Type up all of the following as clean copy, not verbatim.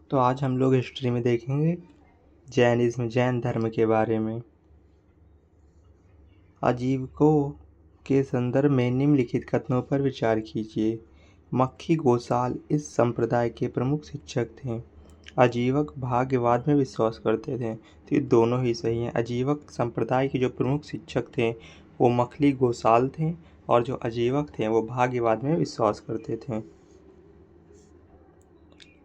तो आज हम लोग हिस्ट्री में देखेंगे जैनिज्म जैन धर्म के बारे में। आजीविकों के संदर्भ में निम्नलिखित कथनों पर विचार कीजिए। मक्खी गोसाल इस संप्रदाय के प्रमुख शिक्षक थे। आजीवक भाग्यवाद में विश्वास करते थे। तो ये दोनों ही सही हैं। आजीवक संप्रदाय के जो प्रमुख शिक्षक थे वो मखली गोसाल थे और जो आजीवक थे वो भाग्यवाद में विश्वास करते थे।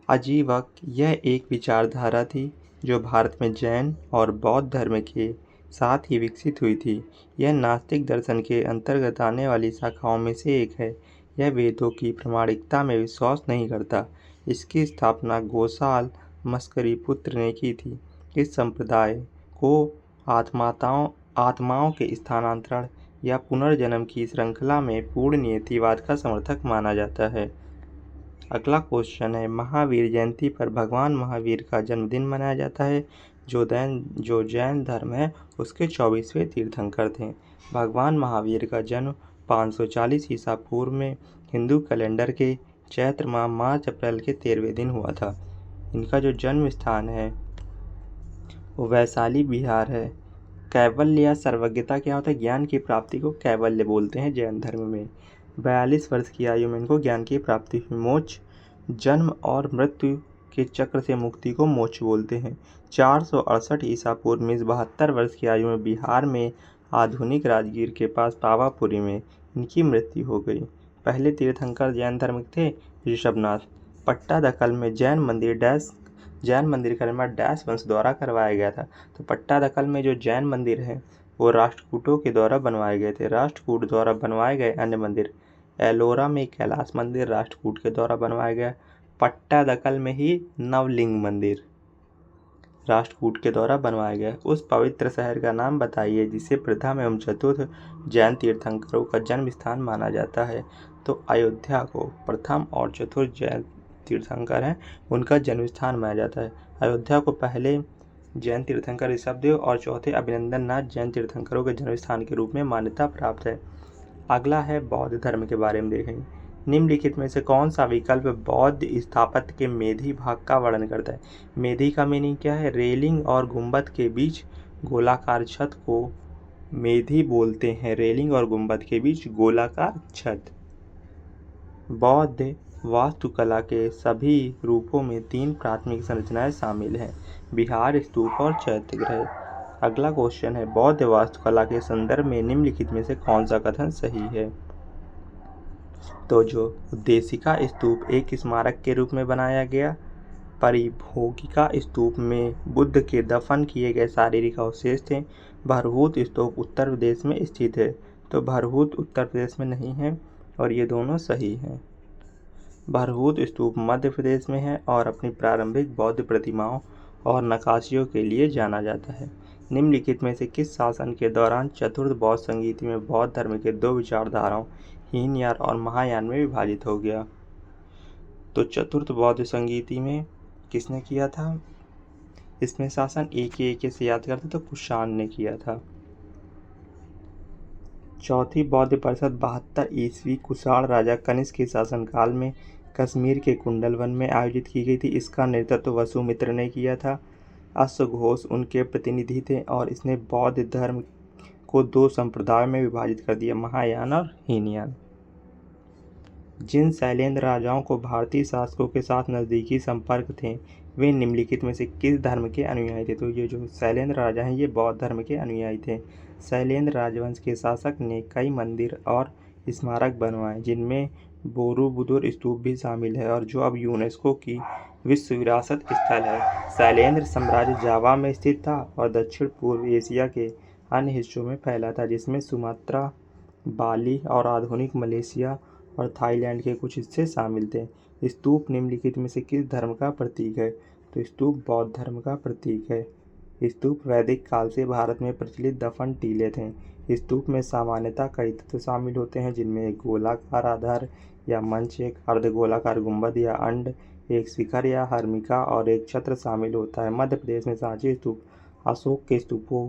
आजीवक यह एक विचारधारा थी जो भारत में जैन और बौद्ध धर्म के साथ ही विकसित हुई थी। यह नास्तिक दर्शन के अंतर्गत आने वाली शाखाओं में से एक है। यह वेदों की प्रामाणिकता में विश्वास नहीं करता। इसकी स्थापना गोसाल मस्करीपुत्र ने की थी। इस संप्रदाय को आत्माओं के स्थानांतरण या पुनर्जन्म की श्रृंखला में पूर्ण नियतिवाद का समर्थक माना जाता है। अगला क्वेश्चन है, महावीर जयंती पर भगवान महावीर का जन्मदिन मनाया जाता है। जो जैन धर्म है उसके 24वें तीर्थंकर थे। भगवान महावीर का जन्म 540 ईसा पूर्व में हिंदू कैलेंडर के चैत्र माह मार्च अप्रैल के 13वें दिन हुआ था। इनका जो जन्म स्थान है वो वैशाली बिहार है। कैवल्य या सर्वज्ञता क्या होता है? ज्ञान की प्राप्ति को कैवल्य बोलते हैं जैन धर्म में। 42 वर्ष की आयु में इनको ज्ञान की प्राप्ति हुई। मोक्ष जन्म और मृत्यु के चक्र से मुक्ति को मोक्ष बोलते हैं। 468 ईसा पूर्व में 72 वर्ष की आयु में बिहार में आधुनिक राजगीर के पास पावापुरी में इनकी मृत्यु हो गई। पहले तीर्थंकर जैन धर्म थे ऋषभनाथ। पट्टादकल में जैन मंदिर का निर्माण डैश वंश द्वारा करवाया गया था। तो पट्टादकल में जो जैन मंदिर है वो राष्ट्रकूटों के द्वारा बनवाए गए थे। राष्ट्रकूट द्वारा बनवाए गए अन्य मंदिर, एलोरा में कैलाश मंदिर राष्ट्रकूट के द्वारा बनवाया गया। पट्टादकल में ही नवलिंग मंदिर राष्ट्रकूट के द्वारा बनवाया गया। उस पवित्र शहर का नाम बताइए जिसे प्रथम एवं चतुर्थ जैन तीर्थंकरों का जन्म स्थान माना जाता है। तो अयोध्या को प्रथम और चतुर्थ जैन तीर्थंकर हैं उनका जन्म स्थान माना जाता है। अयोध्या को पहले जैन तीर्थंकर ऋषभदेव और चौथे अभिनंदन नाथ जैन तीर्थंकरों के जन्म स्थान के रूप में मान्यता प्राप्त है। अगला है बौद्ध धर्म के बारे में देखेंगे। निम्नलिखित में से कौन सा विकल्प बौद्ध स्थापत्य के मेधी भाग का वर्णन करता है? मेधी का मीनिंग क्या है? रेलिंग और गुंबद के बीच गोलाकार छत को मेधी बोलते हैं। रेलिंग और गुंबद के बीच गोलाकार छत। बौद्ध वास्तुकला के सभी रूपों में 3 प्राथमिक संरचनाएं शामिल हैं, विहार, स्तूप और चैत्यगृह। अगला क्वेश्चन है, बौद्ध वास्तुकला के संदर्भ में निम्नलिखित में से कौन सा कथन सही है? तो जो उद्देशिका स्तूप एक स्मारक के रूप में बनाया गया। परिभोगिका स्तूप में बुद्ध के दफन किए गए शारीरिक अवशेष थे। भरहूत स्तूप उत्तर प्रदेश में स्थित है। तो भरहूत उत्तर प्रदेश में नहीं है और ये दोनों सही हैं। भरहूत स्तूप मध्य प्रदेश में है और अपनी प्रारंभिक बौद्ध प्रतिमाओं और नक्काशियों के लिए जाना जाता है। निम्नलिखित में से किस शासन के दौरान चतुर्थ बौद्ध संगीति में बौद्ध धर्म के 2 विचारधाराओं हीनयान और महायान में विभाजित हो गया? तो चतुर्थ बौद्ध संगीति में किसने किया था? इसमें शासन एक से याद करते तो कुषाण ने किया था। चौथी बौद्ध परिषद 72 ईस्वी कुषाण राजा कनिष्क के शासनकाल में कश्मीर के कुंडल वन में आयोजित की गई थी। इसका नेतृत्व वसुमित्र ने किया था। अश्वघोष उनके प्रतिनिधि थे और इसने बौद्ध धर्म को 2 संप्रदायों में विभाजित कर दिया, महायान और हीनयान। जिन शैलेंद्र राजाओं को भारतीय शासकों के साथ नज़दीकी संपर्क थे वे निम्नलिखित में से किस धर्म के अनुयायी थे? तो ये जो शैलेंद्र राजा हैं ये बौद्ध धर्म के अनुयायी थे। शैलेंद्र राजवंश के शासक ने कई मंदिर और स्मारक बनवाए जिनमें बोरोबुदुर स्तूप भी शामिल है और जो अब यूनेस्को की विश्व विरासत स्थल है। शैलेंद्र साम्राज्य जावा में स्थित था और दक्षिण पूर्व एशिया के अन्य हिस्सों में फैला था जिसमें सुमात्रा, बाली और आधुनिक मलेशिया और थाईलैंड के कुछ हिस्से शामिल थे। स्तूप निम्नलिखित में से किस धर्म का प्रतीक है? तो स्तूप बौद्ध धर्म का प्रतीक है। स्तूप वैदिक काल से भारत में प्रचलित दफन टीले थे। स्तूप में सामान्यतः कई तत्व शामिल होते हैं जिनमें एक गोलाकार आधार या मंच, एक अर्धगोलाकार गुंबद या अंड, एक शिखर या हर्मिका और एक छत्र शामिल होता है। मध्य प्रदेश में सांची स्तूप अशोक के स्तूपों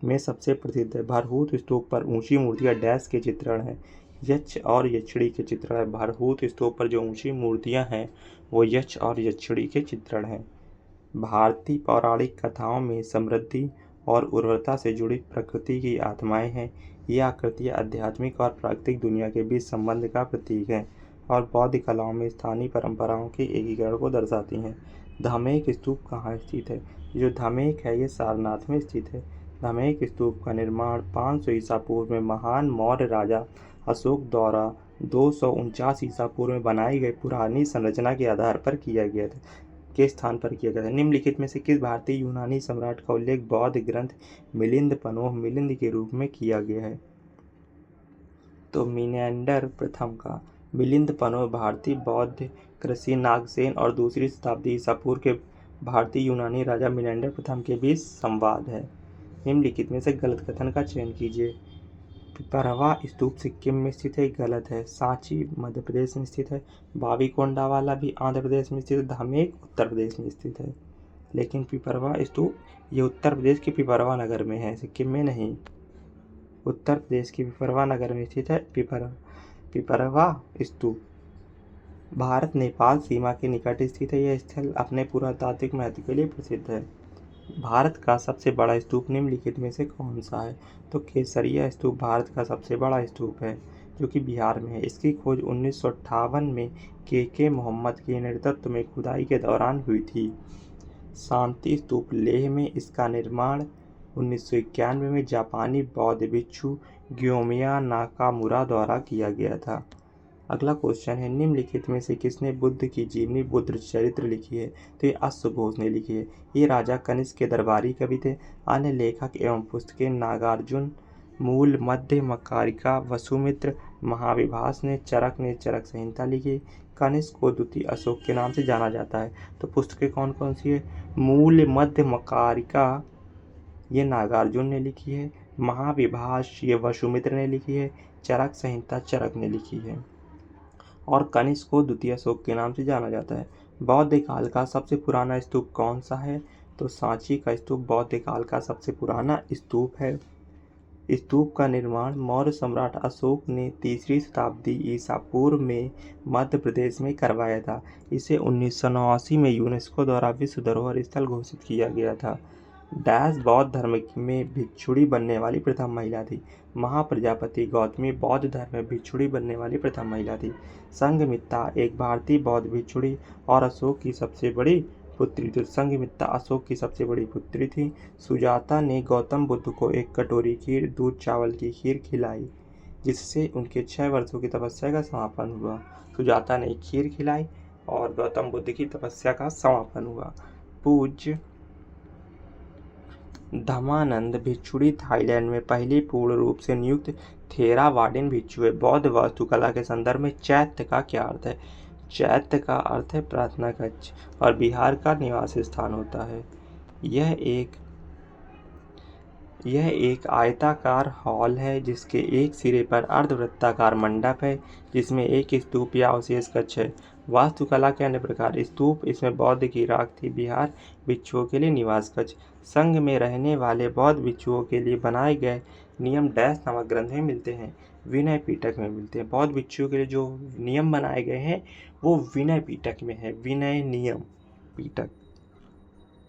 में सबसे प्रसिद्ध है। भरहूत स्तूप पर ऊंची मूर्तियां डैश के चित्रण है, यक्ष और यक्षिणी के चित्र है। भरहूत स्तूप पर जो ऊंची मूर्तियां हैं वो यक्ष और यक्षिणी के चित्रण हैं। भारतीय पौराणिक कथाओं में समृद्धि और उर्वरता से जुड़ी प्रकृति की आत्माएं हैं। ये आकृतियाँ आध्यात्मिक और प्राकृतिक दुनिया के बीच संबंध का प्रतीक हैं और बौद्ध कलाओं में स्थानीय परंपराओं के एकीकरण को दर्शाती हैं। धामेक स्तूप कहाँ स्थित है? जो धामेक है ये सारनाथ में स्थित है। धामेक स्तूप का निर्माण 500 ईसा पूर्व में महान मौर्य राजा अशोक द्वारा 249 ईसा पूर्व में बनाई गई पुरानी संरचना के आधार पर किया गया था के स्थान पर किया गया था। निम्नलिखित में से किस भारतीय यूनानी सम्राट का उल्लेख बौद्ध ग्रंथ मिलिंद पनोह मिलिंद के रूप में किया गया है? तो मिनेंडर प्रथम का। मिलिंद पनोह भारतीय बौद्ध कृषि नागसेन और दूसरी शताब्दी ईसा पूर्व के भारतीय यूनानी राजा मिनेंडर प्रथम के बीच संवाद है। निम्नलिखित में से गलत कथन का चयन कीजिए। पिपरवा स्तूप सिक्किम में स्थित है, गलत है। सांची मध्य प्रदेश में स्थित है। बाविकोंडावाला भी आंध्र प्रदेश में स्थित है। धामेक उत्तर प्रदेश में स्थित है। लेकिन पिपरवा स्तूप ये उत्तर प्रदेश के पिपरवा नगर में है, सिक्किम में नहीं। उत्तर प्रदेश के पिपरवा नगर में स्थित है पिपरवा स्तूप। भारत नेपाल सीमा के निकट स्थित है। यह स्थल अपने पुरातात्विक महत्व के लिए प्रसिद्ध है। भारत का सबसे बड़ा स्तूप निम्नलिखित में से कौन सा है? तो केसरिया स्तूप भारत का सबसे बड़ा स्तूप है, जो कि बिहार में है। इसकी खोज 1958 में के मोहम्मद के नेतृत्व में खुदाई के दौरान हुई थी। शांति स्तूप लेह में, इसका निर्माण 1991 में जापानी बौद्ध भिक्षु ग्योमिया नाकामुरा द्वारा किया गया था। अगला क्वेश्चन है, निम्नलिखित में से किसने बुद्ध की जीवनी बुद्ध चरित्र लिखी है? तो ये अश्वघोष ने लिखी है। ये राजा कनिष्क के दरबारी कवि थे। अन्य लेखक एवं पुस्तकें नागार्जुन, मूल, मध्य, मकारिका, वसुमित्र, महाविभास ने चरक संहिता लिखी। कनिष्क को द्वितीय अशोक के नाम से जाना जाता है। तो पुस्तकें कौन कौन सी है? मूल, मध्य, मकारिका ये नागार्जुन ने लिखी है। महाविभास ये वसुमित्र ने लिखी है। चरक संहिता चरक ने लिखी है। और कनिष्क को द्वितीय अशोक के नाम से जाना जाता है। बौद्ध काल का सबसे पुराना स्तूप कौन सा है? तो सांची का स्तूप बौद्ध काल का सबसे पुराना स्तूप है। स्तूप का निर्माण मौर्य सम्राट अशोक ने 3री शताब्दी ईसा पूर्व में मध्य प्रदेश में करवाया था। इसे 1989 में यूनेस्को द्वारा विश्व धरोहर स्थल घोषित किया गया था। डैश बौद्ध धर्म में भिक्षुणी बनने वाली प्रथम महिला थी। महाप्रजापति गौतमी बौद्ध धर्म में भिक्षुणी बनने वाली प्रथम महिला थी। संघमित्ता एक भारतीय बौद्ध भिक्षुणी और अशोक की सबसे बड़ी पुत्री थी। संघमित्ता अशोक की सबसे बड़ी पुत्री थी। सुजाता ने गौतम बुद्ध को एक कटोरी खीर दूध चावल की खीर खिलाई, जिससे उनके 6 वर्षों की तपस्या का समापन हुआ। सुजाता ने खीर खिलाई और गौतम बुद्ध की तपस्या का समापन हुआ। पूज्य धमानंद भिक्षुणी थाईलैंड में पहली पूर्ण रूप से नियुक्त थेरावाडिन भिक्षु है। बौद्ध वास्तुकला के संदर्भ में चैत्य का क्या अर्थ है? चैत्य का अर्थ है प्रार्थना कक्ष और बिहार का निवास स्थान होता है। यह एक आयताकार हॉल है जिसके एक सिरे पर अर्धवृत्ताकार मंडप है, जिसमें एक स्तूप या अवशेष कक्ष है। वास्तुकला के अन्य प्रकार स्तूप, इसमें बौद्ध की राख थी। बिहार भिक्षुओं के लिए निवास कक्ष। संघ में रहने वाले बौद्ध भिक्षुओं के लिए बनाए गए नियम डैश नामक ग्रंथ में मिलते हैं, विनय पिटक में मिलते हैं। बौद्ध भिक्षुओं के लिए जो नियम बनाए गए हैं वो विनय पिटक में है। विनय नियम पिटक।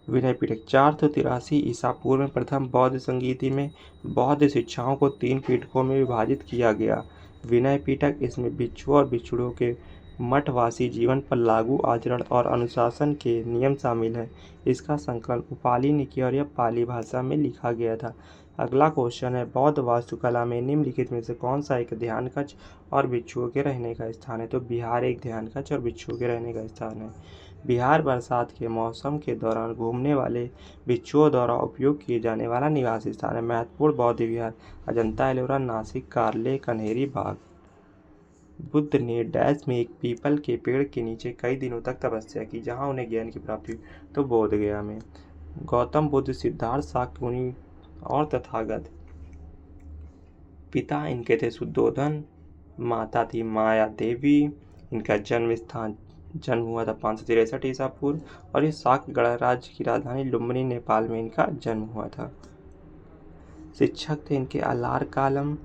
विनय पिटक 483 ईसा पूर्व में प्रथम बौद्ध संगीति में बौद्ध शिक्षाओं को 3 पिटकों में विभाजित किया गया। विनय पिटक, इसमें भिक्षुओं और भिक्षुणियों के मठवासी जीवन पर लागू आचरण और अनुशासन के नियम शामिल हैं। इसका संकलन उपाली निकी और पाली भाषा में लिखा गया था। अगला क्वेश्चन है, बौद्ध वास्तुकला में निम्नलिखित में से कौन सा एक ध्यान कक्ष और भिक्षुओं के रहने का स्थान है? तो बिहार एक ध्यान कक्ष और भिक्षुओं के रहने का स्थान है। बिहार बरसात के मौसम के दौरान घूमने वाले भिक्षुओं द्वारा उपयोग किए जाने वाला निवास स्थान है। महत्वपूर्ण बौद्ध विहार अजंता एलोरा, नासिक, कार्ले, कन्हेरी बाग। बुद्ध ने डैश में एक पीपल के पेड़ के नीचे कई दिनों तक तपस्या की, जहां उन्हें ज्ञान की प्राप्ति हुई। तो बोध गया में। गौतम बुद्ध, सिद्धार्थ, शाक्य मुनि और तथागत। पिता इनके थे शुद्धोधन, माता थी माया देवी। इनका जन्म हुआ था 563 ईसा पूर्व और ये शाक्य गणराज्य की राजधानी लुम्बिनी नेपाल में इनका जन्म हुआ था। शिक्षक थे इनके अलार कालम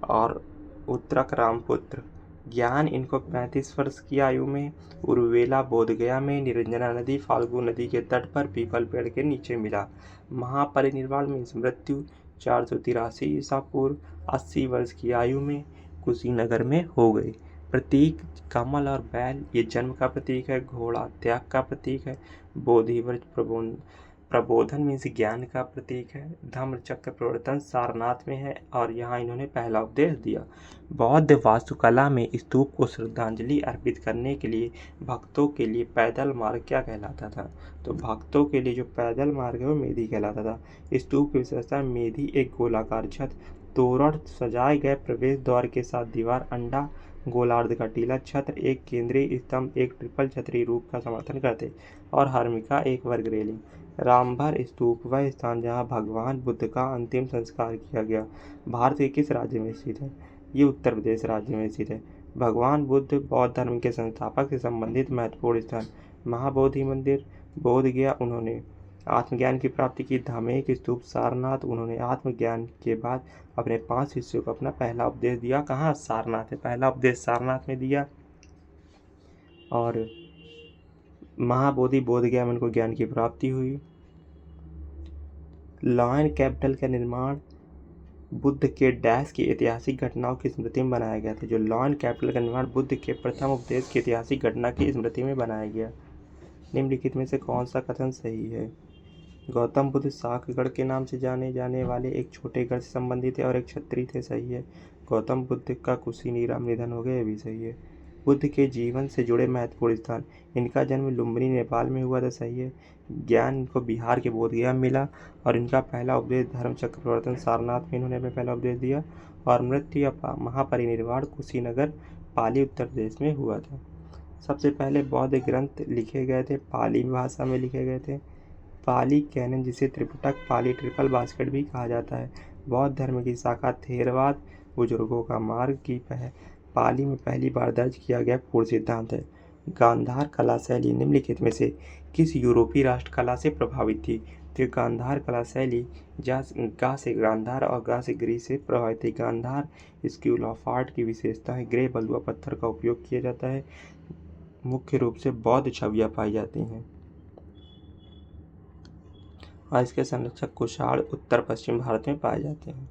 और उत्तरक रामपुत्र। ज्ञान इनको 35 वर्ष की आयु में उर्वेला बोधगया में निरंजना नदी फाल्गु नदी के तट पर पीपल पेड़ के नीचे मिला। महापरिनिर्वाण में मृत्यु 483 ईसा पूर्व 80 वर्ष की आयु में कुशीनगर में हो गई। प्रतीक कमल और बैल ये जन्म का प्रतीक है। घोड़ा त्याग का प्रतीक है। बोधिवृक्ष प्रबोधन मीन्स ज्ञान का प्रतीक है। धम्म चक्र प्रवर्तन सारनाथ में है और यहाँ इन्होंने पहला उपदेश दिया। बौद्ध वास्तुकला में स्तूप को श्रद्धांजलि अर्पित करने के लिए भक्तों के लिए पैदल मार्ग क्या कहलाता था? तो भक्तों के लिए जो पैदल मार्ग है वो मेधी कहलाता था। स्तूप की विशेषता मेधी एक गोलाकार छत, तोरण सजाए गए प्रवेश द्वार के साथ दीवार, अंडा गोलार्ध का टीला, छत्र एक केंद्रीय स्तंभ एक ट्रिपल छतरी रूप का समर्थन करते और हर्मिका एक वर्ग रेलिंग। रामभर स्तूप वह स्थान जहाँ भगवान बुद्ध का अंतिम संस्कार किया गया। भारत के किस राज्य में स्थित है? ये उत्तर प्रदेश राज्य में स्थित है। भगवान बुद्ध बौद्ध धर्म के संस्थापक से संबंधित महत्वपूर्ण स्थान महाबोधि मंदिर बोधगया। उन्होंने आत्मज्ञान की प्राप्ति की। धामेक स्तूप सारनाथ। उन्होंने आत्मज्ञान के बाद अपने 5 शिष्यों को अपना पहला उपदेश दिया। कहाँ? सारनाथ में। पहला उपदेश सारनाथ में दिया। और महाबोधि बोधगया में उनको ज्ञान की प्राप्ति हुई। लॉयन कैपिटल का निर्माण बुद्ध के डैश की ऐतिहासिक घटनाओं की स्मृति में बनाया गया था। जो लॉयन कैपिटल का निर्माण बुद्ध के प्रथम उपदेश की ऐतिहासिक घटना की स्मृति में बनाया गया। निम्नलिखित में से कौन सा कथन सही है? गौतम बुद्ध शाकगढ़ के नाम से जाने जाने वाले एक छोटे गढ़ से संबंधित है और एक क्षत्रिय थे। सही है। गौतम बुद्ध का कुशीनीराम निधन हो गया, ये भी सही है। बुद्ध के जीवन से जुड़े महत्वपूर्ण स्थान इनका जन्म लुम्बिनी नेपाल में हुआ था। सही है। ज्ञान इनको बिहार के बोधगया में मिला और इनका पहला उपदेश धर्म चक्र प्रवर्तन सारनाथ में इन्होंने अपना पहला उपदेश दिया और मृत्यु या महापरिनिर्वाण कुशीनगर पाली उत्तर प्रदेश में हुआ था। सबसे पहले बौद्ध ग्रंथ लिखे गए थे पाली भाषा में लिखे गए थे। पाली कैनन जिसे त्रिपिटक पाली ट्रिपल बास्केट भी कहा जाता है। बौद्ध धर्म की शाखा थेरवाद बुजुर्गों का मार्ग की पाली में पहली बार दर्ज किया गया पूर्ण सिद्धांत है। गांधार कला शैली निम्नलिखित में से किस यूरोपीय राष्ट्र कला से प्रभावित थी? तो गांधार कला शैली गा से गांधार और गा से ग्रीस से प्रभावित थी। गांधार स्कूल ऑफ आर्ट की विशेषता है ग्रे बलुआ पत्थर का उपयोग किया जाता है। मुख्य रूप से बौद्ध छवियां पाई जाती हैं और इसके संरक्षक कुषाण उत्तर पश्चिम भारत में पाए जाते हैं।